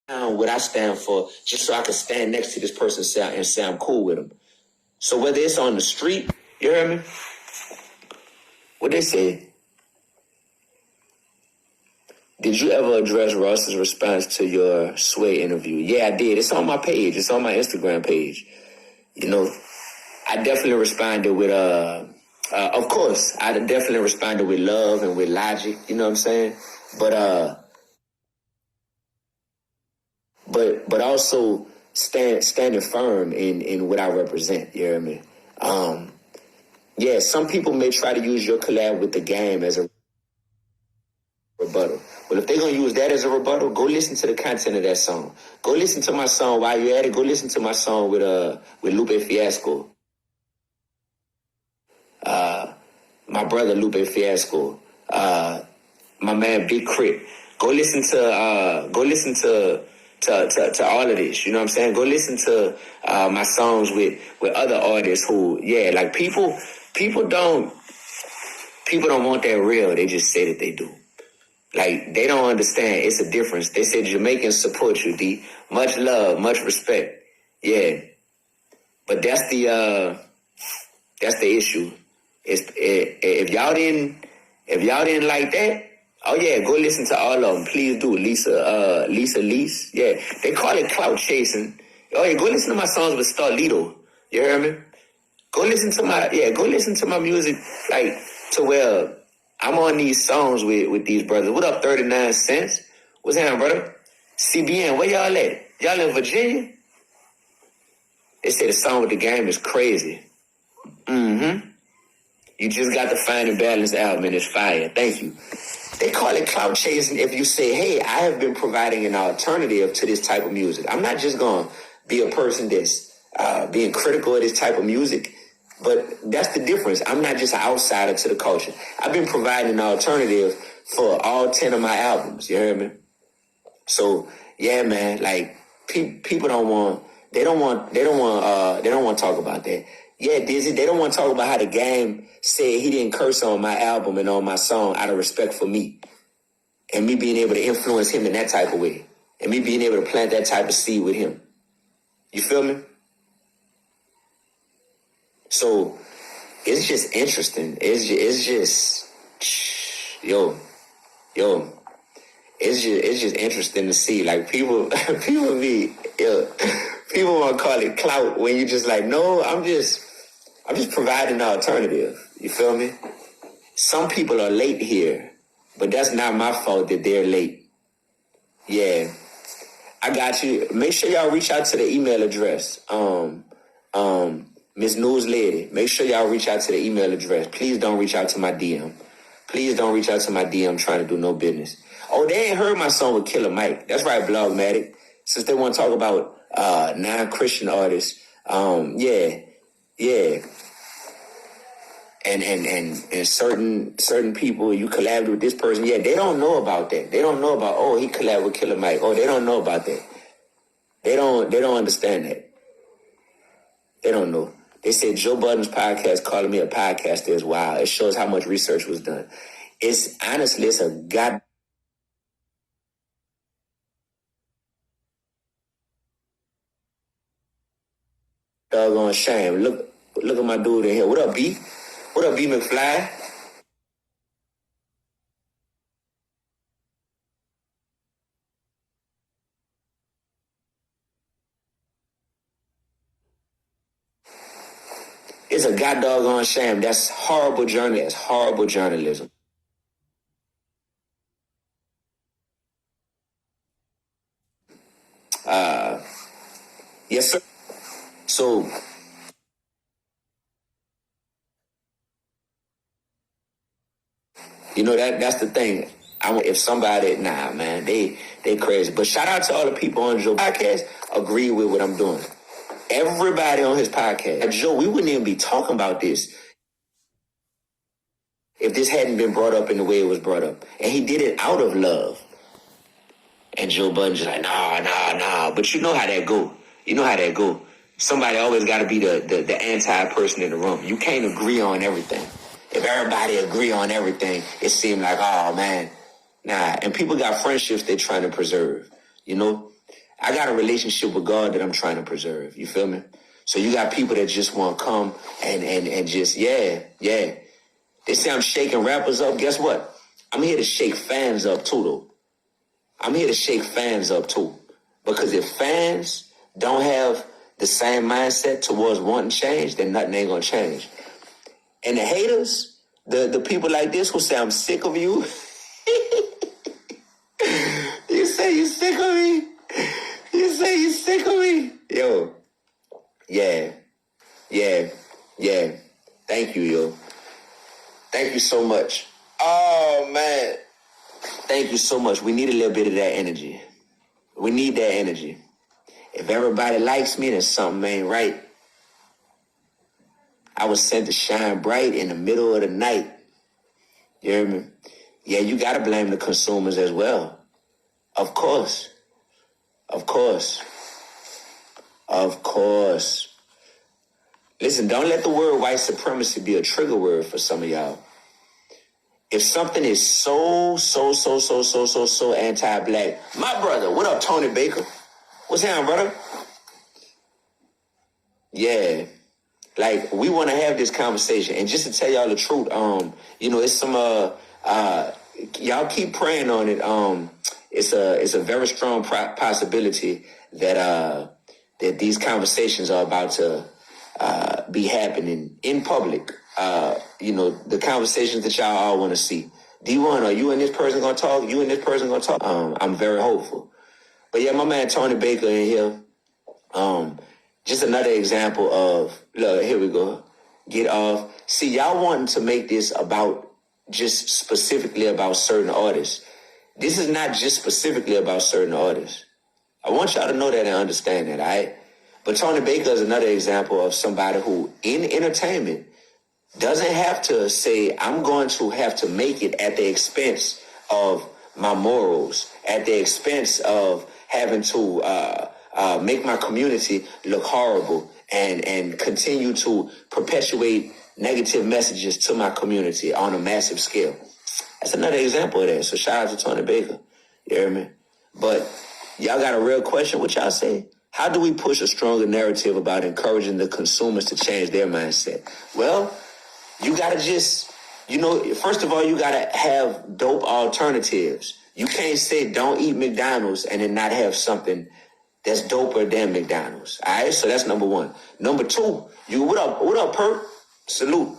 what I stand for, just so I can stand next to this person and say I'm cool with them. So whether it's on the street, you hear me? What they say? Did you ever address Ross's response to your Sway interview? Yeah, I did. It's on my page. It's on my Instagram page. You know, I definitely responded with, of course, I definitely responded with love and with logic. You know what I'm saying? But also standing firm in what I represent. You hear me? Yeah, some people may try to use your collab with the game as a rebuttal. Well, if they're going to use that as a rebuttal, go listen to the content of that song. Go listen to my song while you're at it. Go listen to my song with Lupe Fiasco. My brother Lupe Fiasco. My man Big Crit. Go listen to all of this. You know what I'm saying? Go listen to my songs with other artists who, yeah, like people don't want that real. They just say that they do. Like, they don't understand. It's a difference. They said Jamaicans support you, D. Much love, much respect. Yeah. But that's the issue. If y'all didn't like that, oh yeah, go listen to all of them. Please do. Lisa Lease. Yeah. They call it clout chasing. Oh yeah, go listen to my songs with Starlito. You hear me? Go listen to my music, like, to where I'm on these songs with these brothers. What up, 39 Cents? What's happening, brother? CBN, where y'all at? Y'all in Virginia? They say the song with the game is crazy. Mm-hmm. You just got the Find and Balance album and it's fire. Thank you. They call it clout chasing if you say, hey, I have been providing an alternative to this type of music. I'm not just going to be a person that's being critical of this type of music. But that's the difference. I'm not just an outsider to the culture. I've been providing an alternative for all 10 of my albums. You hear me? So yeah, man. Like people don't want to talk about that. Yeah, Dizzy. They don't want to talk about how the game said he didn't curse on my album and on my song out of respect for me, and me being able to influence him in that type of way, and me being able to plant that type of seed with him. You feel me? So it's just interesting. It's just it's just interesting to see. Like people want to call it clout when you just like, no, I'm just providing an alternative. You feel me? Some people are late here, but that's not my fault that they're late. Yeah, I got you. Make sure y'all reach out to the email address. Miss News Lady, make sure y'all reach out to the email address. Please don't reach out to my DM. Please don't reach out to my DM trying to do no business. Oh, they ain't heard my song with Killer Mike. That's right, Blogmatic. Since they want to talk about non-Christian artists, yeah. And certain people, you collabed with this person. Yeah, they don't know about that. They don't know about, oh, he collabed with Killer Mike. Oh, they don't know about that. They don't understand that. They don't know. They said Joe Budden's podcast calling me a podcaster is wild. It shows how much research was done. It's a god doggone shame. Look at my dude in here. What up, B? What up, B McFly? It's a god doggone shame. That's horrible journalism. That's horrible journalism. Yes, sir. So you know that's the thing. If somebody, nah, man, they crazy. But shout out to all the people on Joe podcast agree with what I'm doing. Everybody on his podcast. Joe, we wouldn't even be talking about this if this hadn't been brought up in the way it was brought up. And he did it out of love. And Joe Budden's like, nah. But you know how that go. Somebody always got to be the anti-person in the room. You can't agree on everything. If everybody agree on everything, it seemed like, oh, man. Nah, and people got friendships they're trying to preserve, you know? I got a relationship with God that I'm trying to preserve. You feel me? So you got people that just want to come and just, yeah. They say I'm shaking rappers up. Guess what? I'm here to shake fans up too, though. I'm here to shake fans up too. Because if fans don't have the same mindset towards wanting change, then nothing ain't gonna change. And the haters, the people like this who say I'm sick of you. You say you sick of me? You say you sick of me? Yo. Yeah. Thank you, yo. Thank you so much. Oh, man. Thank you so much. We need a little bit of that energy. We need that energy. If everybody likes me, then something ain't right. I was sent to shine bright in the middle of the night. You hear me? Yeah, you got to blame the consumers as well. Of course. Listen, don't let the word white supremacy be a trigger word for some of y'all. If something is so anti-black, my brother, what up, Tony Baker? What's happening, brother? Yeah. Like, we want to have this conversation. And just to tell y'all the truth, it's some, y'all keep praying on it. It's a very strong possibility that these conversations are about to be happening in public. The conversations that y'all all want to see. D1, are you and this person going to talk? You and this person going to talk? I'm very hopeful. But yeah, my man Tony Baker in here. Just another example of, look, here we go. Get off. See, y'all wanting to make this about just specifically about certain artists. This is not just specifically about certain artists. I want y'all to know that and understand that, all right? But Tony Baker is another example of somebody who, in entertainment, doesn't have to say, I'm going to have to make it at the expense of my morals, at the expense of having to make my community look horrible and continue to perpetuate negative messages to my community on a massive scale. That's another example of that. So shout out to Tony Baker. You hear me? But y'all got a real question? What y'all say? How do we push a stronger narrative about encouraging the consumers to change their mindset? Well, you got to just, first of all, you got to have dope alternatives. You can't say don't eat McDonald's and then not have something that's doper than McDonald's. All right, so that's number one. Number two, what up, Perk? Salute.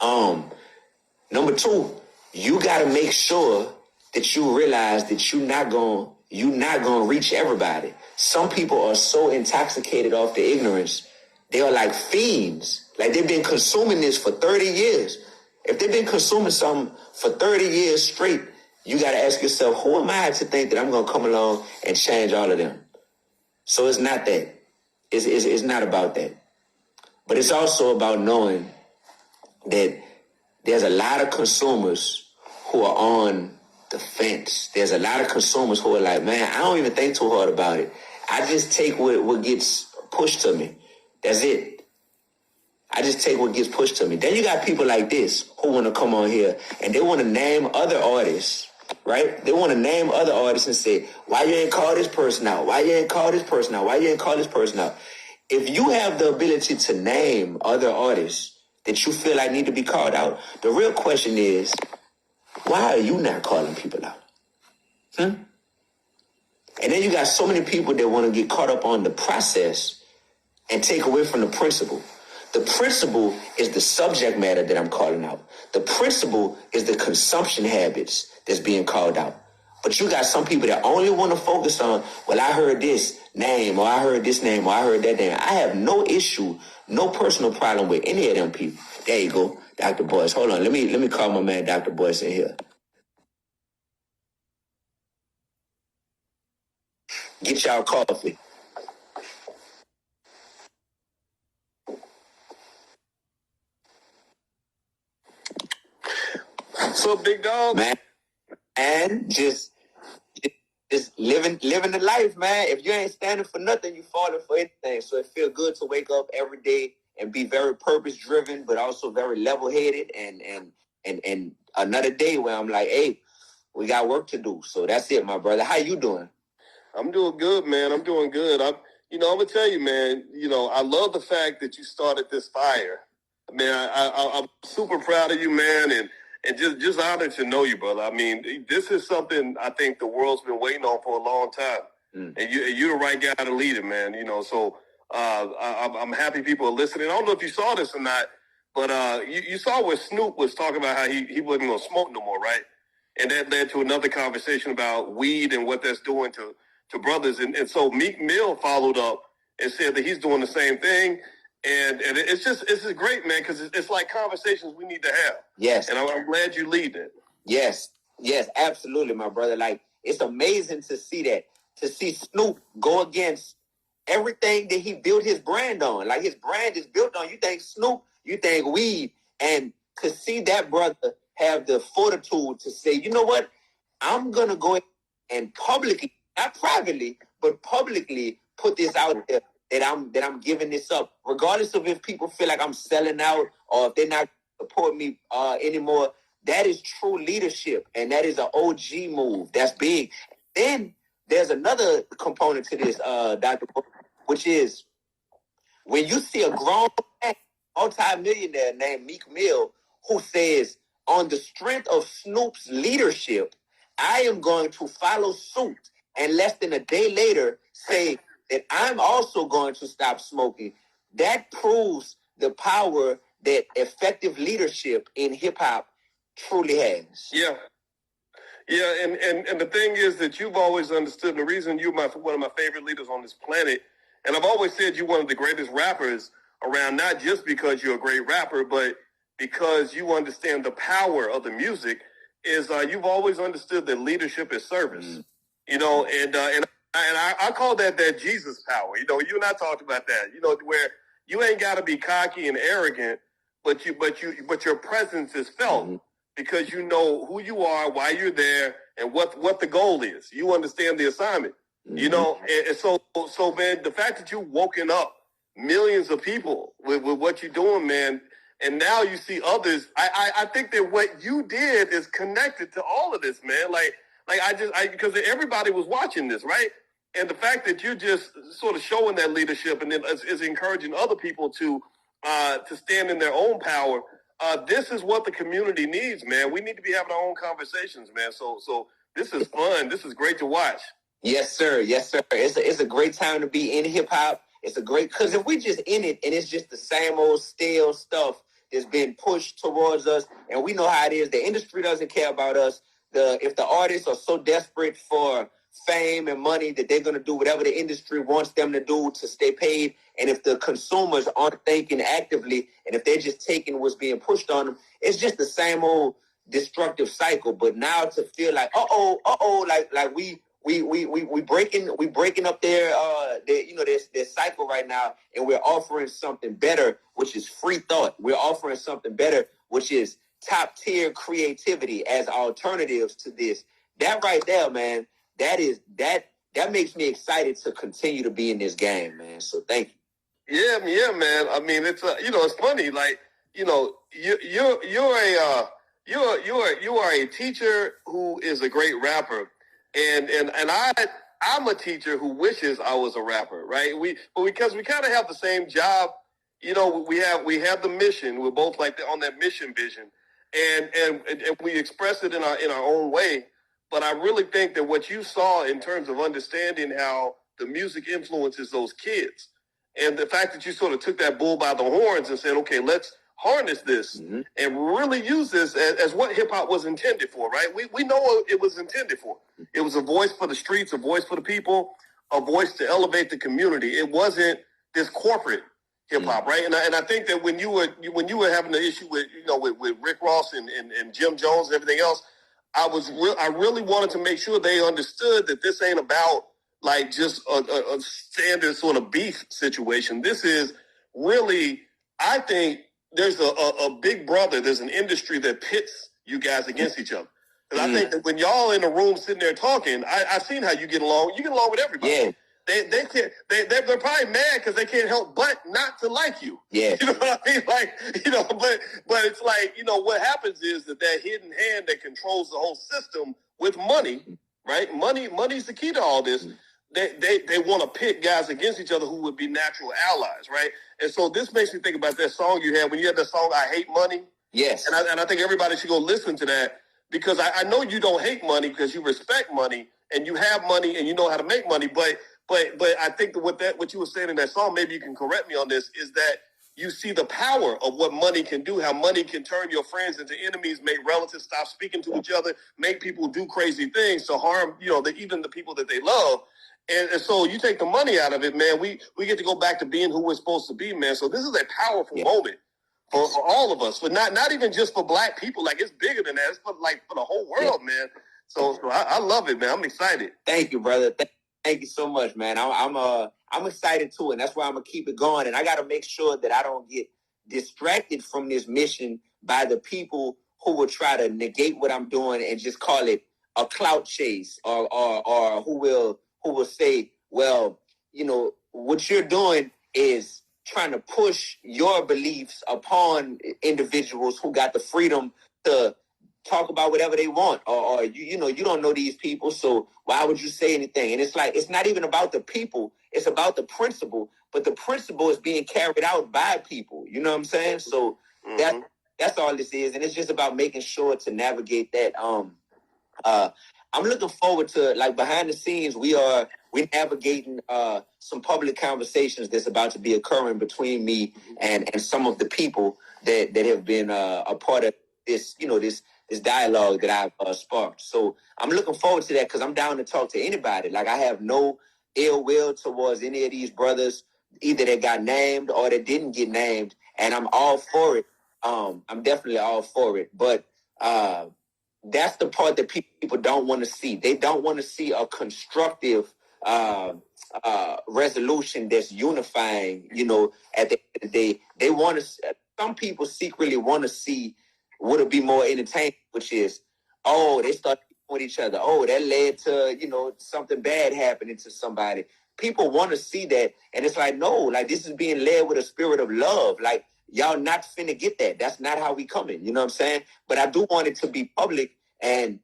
Number two, you got to make sure that you realize that you're not gonna reach everybody. Some people are so intoxicated off the ignorance, they are like fiends. Like they've been consuming this for 30 years. If they've been consuming something for 30 years straight, you got to ask yourself, who am I to think that I'm going to come along and change all of them? So it's not that. It's not about that. But it's also about knowing that there's a lot of consumers who are on the fence. There's a lot of consumers who are like, man, I don't even think too hard about it. I just take what gets pushed to me. That's it. I just take what gets pushed to me. Then you got people like this who want to come on here and they want to name other artists, right? They want to name other artists and say, why you ain't call this person out? Why you ain't call this person out? Why you ain't call this person out? If you have the ability to name other artists that you feel like need to be called out, the real question is, why are you not calling people out? And then you got so many people that want to get caught up on the process and take away from the principle. The principle is the subject matter that I'm calling out. The principle is the consumption habits that's being called out. But you got some people that only want to focus on, well, I heard this name, or I heard this name, or I heard that name. I have no issue, no personal problem with any of them people. There you go, Dr. Boyce. Hold on, let me call my man Dr. Boyce in here. Get y'all coffee. What's up, big dog? Man, and just living the life, man. If you ain't standing for nothing, you falling for anything. So it feels good to wake up every day and be very purpose driven, but also very level headed. And another day where I'm like, hey, we got work to do. So that's it, my brother. How you doing? I'm doing good, man. I'm doing good. I'm gonna tell you, man. I love the fact that you started this fire. Man, I'm super proud of you, man, and just honored to know you, brother. I mean, this is something I think the world's been waiting on for a long time, and you're the right guy to lead it, man. So I'm happy people are listening. I don't know if you saw this or not, but you saw where Snoop was talking about how he wasn't gonna smoke no more, right? And that led to another conversation about weed and what that's doing to brothers. And so Meek Mill followed up and said that he's doing the same thing. And it's just great, man, because it's like conversations we need to have. Yes. And I'm glad you lead it. Yes, absolutely, my brother. Like, it's amazing to see that, to see Snoop go against everything that he built his brand on. Like, his brand is built on, you think Snoop, you think weed, and to see that brother have the fortitude to say, you know what, I'm going to go and publicly, not privately, but publicly put this out there that I'm giving this up, regardless of if people feel like I'm selling out or if they're not support me anymore. That is true leadership, and that is an OG move. That's big. Then there's another component to this, Dr. which is when you see a grown multi-millionaire named Meek Mill who says, on the strength of Snoop's leadership, I am going to follow suit, and less than a day later say that I'm also going to stop smoking. That proves the power that effective leadership in hip-hop truly has. Yeah. And the thing is that you've always understood, and the reason you're one of my favorite leaders on this planet, and I've always said you're one of the greatest rappers around, not just because you're a great rapper, but because you understand the power of the music, is you've always understood that leadership is service. And I call that Jesus power. You and I talked about that. Where you ain't got to be cocky and arrogant, but your presence is felt because you know who you are, why you're there, and what the goal is. You understand the assignment. And so man, the fact that you've woken up millions of people with what you're doing, man, and now you see others. I think that what you did is connected to all of this, man. Because everybody was watching this, right? And the fact that you're just sort of showing that leadership and then is encouraging other people to stand in their own power. This is what the community needs, man. We need to be having our own conversations, man. So this is fun. This is great to watch. Yes, sir. It's a great time to be in hip hop. It's a great, because if we just in it and it's just the same old stale stuff that's been pushed towards us, and we know how it is. The industry doesn't care about us. If the artists are so desperate for fame and money that they're going to do whatever the industry wants them to do to stay paid, and if the consumers aren't thinking actively, and if they're just taking what's being pushed on them, it's just the same old destructive cycle. But now to feel like like we breaking up their cycle right now, and we're offering something better, which is free thought. We're offering something better, which is top tier creativity as alternatives to this. That right there, man, that makes me excited to continue to be in this game, man. So thank you. Yeah, man. I mean, it's it's funny. Like, you are a teacher who is a great rapper, and I'm a teacher who wishes I was a rapper, right? Because we kind of have the same job. We have the mission. We're both on that mission vision, and we express it in our own way. But I really think that what you saw in terms of understanding how the music influences those kids, and the fact that you sort of took that bull by the horns and said, okay, let's harness this and really use this as what hip hop was intended for, right? We know what it was intended for. It was a voice for the streets, a voice for the people, a voice to elevate the community. It wasn't this corporate hip hop, right? And I think that when you were having the issue with with Rick Ross and Jim Jones and everything else, I really wanted to make sure they understood that this ain't about like just a standard sort of beef situation. This is really, I think there's a big brother, there's an industry that pits you guys against each other. Because I think that when y'all in the room sitting there talking, I've seen how you get along. You get along with everybody. Yeah. They can't. They're probably mad because they can't help but not to like you. Yeah. You know what I mean? But it's like, what happens is that hidden hand that controls the whole system with money, right? Money's the key to all this. they want to pit guys against each other who would be natural allies, right? And so this makes me think about that song you had when you had that song "I Hate Money." Yes, and I think everybody should go listen to that, because I know you don't hate money because you respect money and you have money and you know how to make money. But I think that what you were saying in that song, maybe you can correct me on this, is that you see the power of what money can do, how money can turn your friends into enemies, make relatives stop speaking to each other, make people do crazy things to harm, even the people that they love. And so you take the money out of it, man. We get to go back to being who we're supposed to be, man. So this is a powerful moment for all of us, but not even just for Black people. Like, it's bigger than that. It's for the whole world, man. So I love it, man. I'm excited. Thank you, brother. Thank you so much, man. I'm excited too, and that's why I'm gonna keep it going. And I got to make sure that I don't get distracted from this mission by the people who will try to negate what I'm doing and just call it a clout chase, or who will say, well, what you're doing is trying to push your beliefs upon individuals who got the freedom to talk about whatever they want, or you don't know these people, so why would you say anything? And it's like, it's not even about the people, it's about the principle, but the principle is being carried out by people. You know what I'm saying? So that's all this is, and it's just about making sure to navigate that. I'm looking forward to, like, behind the scenes, we're navigating some public conversations that's about to be occurring between me and some of the people that have been a part of this, this dialogue that I've sparked. So I'm looking forward to that, because I'm down to talk to anybody. Like, I have no ill will towards any of these brothers, either that got named or that didn't get named, and I'm all for it. I'm definitely all for it. But that's the part that people don't want to see. They don't want to see a constructive resolution that's unifying. At the end of the day, they want to. Some people secretly want to see what would be more entertaining, which is, they start with each other. Oh, that led to something bad happening to somebody. People want to see that, and it's like, no, like, this is being led with a spirit of love. Like, y'all not finna get that. That's not how we coming. You know what I'm saying? But I do want it to be public, and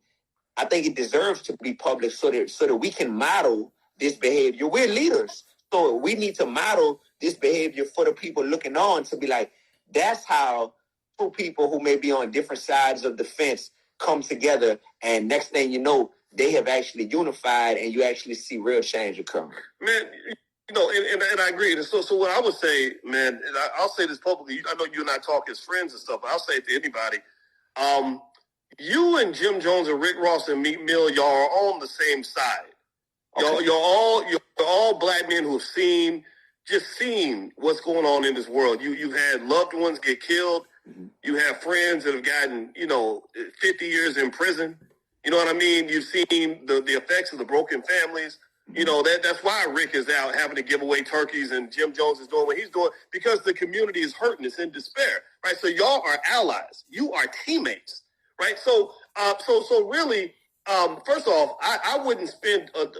I think it deserves to be public so that we can model this behavior. We're leaders, so we need to model this behavior for the people looking on, to be like, that's how two people who may be on different sides of the fence come together, and next thing you know, they have actually unified, and you actually see real change occurring. Man, and I agree. So what I would say, man, and I'll say this publicly. I know you and I talk as friends and stuff, but I'll say it to anybody. You and Jim Jones and Rick Ross and Meek Mill, y'all are on the same side. Okay. You're all Black men who've seen what's going on in this world. You've had loved ones get killed. Mm-hmm. You have friends that have gotten 50 years in prison. You know what I mean? You've seen the effects of the broken families. That's why Rick is out having to give away turkeys, and Jim Jones is doing what he's doing, because the community is hurting. It's in despair, right? So y'all are allies. You are teammates, right? So really, first off, I wouldn't spend an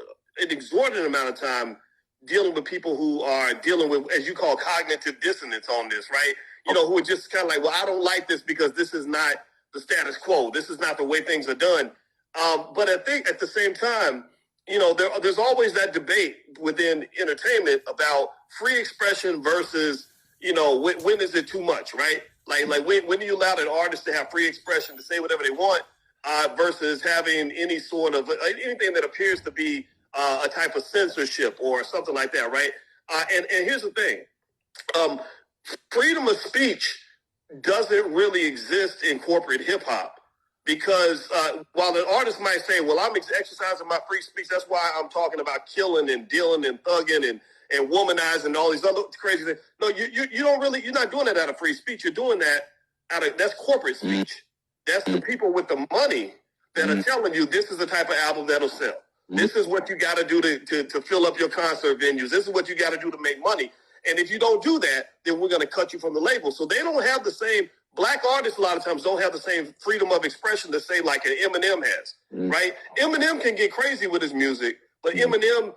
exorbitant amount of time dealing with people who are dealing with, as you call, cognitive dissonance on this, right? Who are just kind of like, well, I don't like this because this is not the status quo. This is not the way things are done. But I think at the same time, there's always that debate within entertainment about free expression versus, when is it too much, right? Like when do you allow an artist to have free expression to say whatever they want versus having any sort of anything that appears to be a type of censorship or something like that, right? And here's the thing. Freedom of speech doesn't really exist in corporate hip hop. Because while an artist might say, well, I'm exercising my free speech, that's why I'm talking about killing and dealing and thugging and womanizing and all these other crazy things. No, you're not doing that out of free speech. You're doing that that's corporate speech. That's the people with the money that are telling you this is the type of album that'll sell. This is what you got to do to fill up your concert venues. This is what you got to do to make money. And if you don't do that, then we're going to cut you from the label. So they don't have the same. Black artists a lot of times don't have the same freedom of expression to say like an Eminem has, right? Eminem can get crazy with his music, but Eminem,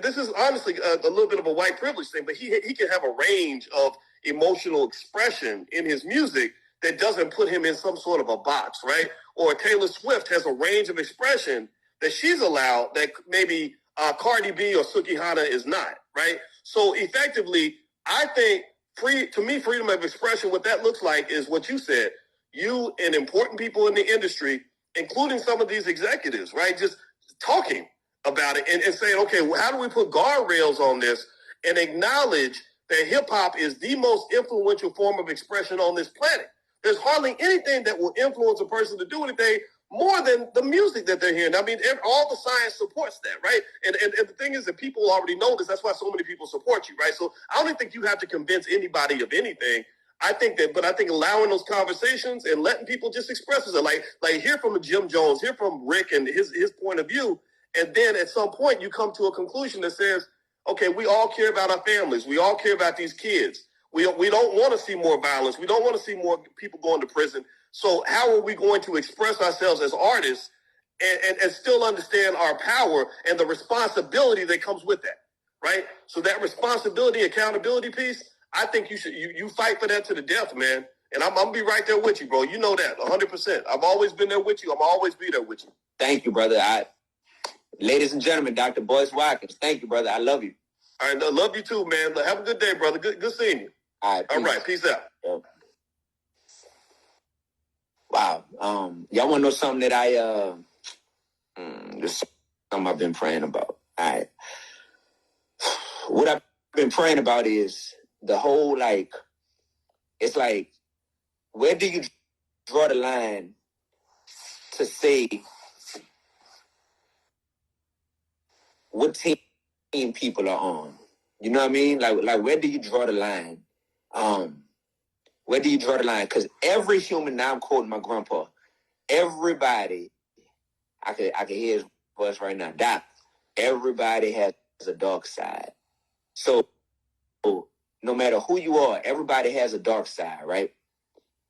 this is honestly a little bit of a white privilege thing, but he can have a range of emotional expression in his music that doesn't put him in some sort of a box, right? Or Taylor Swift has a range of expression that she's allowed that maybe Cardi B or Sukihana is not, right? So effectively, I think freedom of expression, what that looks like is what you said. You and important people in the industry, including some of these executives, right? Just talking about it and saying, okay, well, how do we put guardrails on this and acknowledge that hip hop is the most influential form of expression on this planet? There's hardly anything that will influence a person to do anything more than the music that they're hearing. I mean, all the science supports that, right? And the thing is that people already know this. That's why so many people support you, right? So I don't think you have to convince anybody of anything. I think allowing those conversations and letting people just express it, like hear from Jim Jones, hear from Rick and his point of view, and then at some point you come to a conclusion that says, okay, we all care about our families. We all care about these kids. We don't want to see more violence. We don't want to see more people going to prison. So how are we going to express ourselves as artists and still understand our power and the responsibility that comes with that, right? So that responsibility, accountability piece, I think you fight for that to the death, man. And I'm going to be right there with you, bro. You know that, 100%. I've always been there with you. I'm always be there with you. Thank you, brother. Ladies and gentlemen, Dr. Boyce Watkins, thank you, brother. I love you. All right, I love you too, man. Have a good day, brother. Good seeing you. All right, peace out. Yep. Wow. Y'all want to know something that this is something I've been praying about. All right. What I've been praying about is the whole, it's like, where do you draw the line to say what team people are on? You know what I mean? Like where do you draw the line? Where do you draw the line? Because every human, now I'm quoting my grandpa, everybody, I can hear his voice right now, Doc, everybody has a dark side. So no matter who you are, everybody has a dark side, right?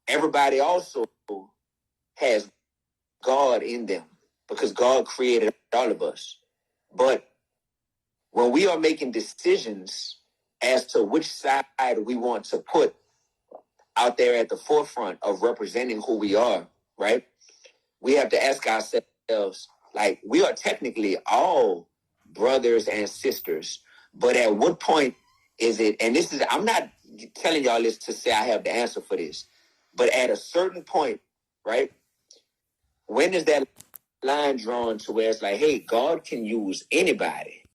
Everybody also has God in them because God created all of us. But when we are making decisions as to which side we want to put out there at the forefront of representing who we are, right? We have to ask ourselves, like, we are technically all brothers and sisters, but at what point is it, and this is, I'm not telling y'all this to say I have the answer for this, but at a certain point, right? When is that line drawn to where it's like, hey, God can use anybody